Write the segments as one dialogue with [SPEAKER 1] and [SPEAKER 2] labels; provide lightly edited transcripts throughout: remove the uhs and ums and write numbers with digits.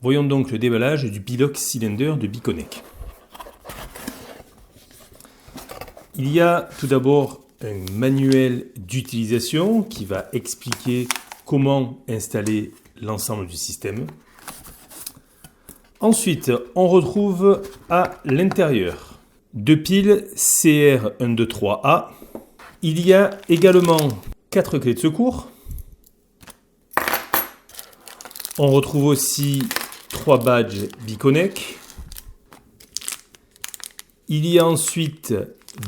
[SPEAKER 1] Voyons donc le déballage du Bilox Cylinder de Biconnec. Il y a tout d'abord un manuel d'utilisation qui va expliquer comment installer l'ensemble du système. Ensuite, on retrouve à l'intérieur deux piles CR123A. Il y a également 4 clés de secours. On retrouve aussi 3 badges Biconnec. Il y a ensuite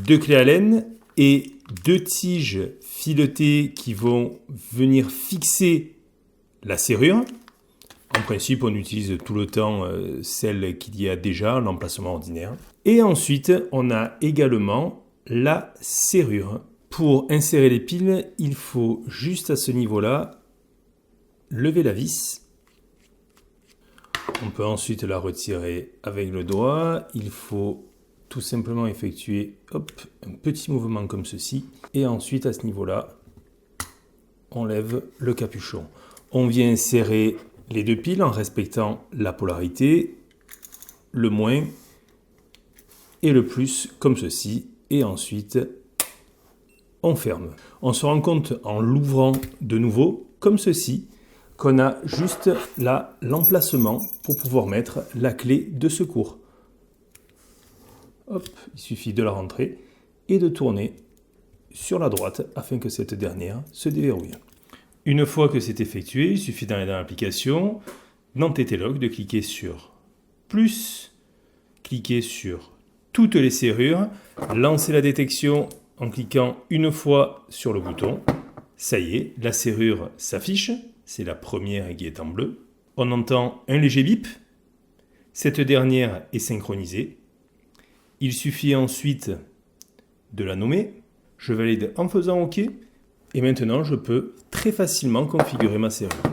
[SPEAKER 1] 2 clés Allen et 2 tiges filetées qui vont venir fixer la serrure. En principe, on utilise tout le temps celle qu'il y a déjà, l'emplacement ordinaire. Et ensuite, on a également la serrure. Pour insérer les piles, il faut juste à ce niveau-là lever la vis. On peut ensuite la retirer avec le doigt. Il faut tout simplement effectuer un petit mouvement comme ceci. Et ensuite, à ce niveau-là, on lève le capuchon. On vient insérer les 2 piles en respectant la polarité, le moins et le plus comme ceci. Et ensuite, on ferme. On se rend compte en l'ouvrant de nouveau comme ceci qu'on a juste là l'emplacement pour pouvoir mettre la clé de secours. Hop, il suffit de la rentrer et de tourner sur la droite afin que cette dernière se déverrouille. Une fois que c'est effectué, il suffit d'aller dans l'application, dans TT-Log, de cliquer sur plus, cliquer sur toutes les serrures, lancer la détection en cliquant une fois sur le bouton. Ça y est, la serrure s'affiche, c'est la première qui est en bleu. On entend un léger bip, cette dernière est synchronisée. Il suffit ensuite de la nommer. Je valide en faisant OK. Et maintenant, je peux très facilement configurer ma serrure.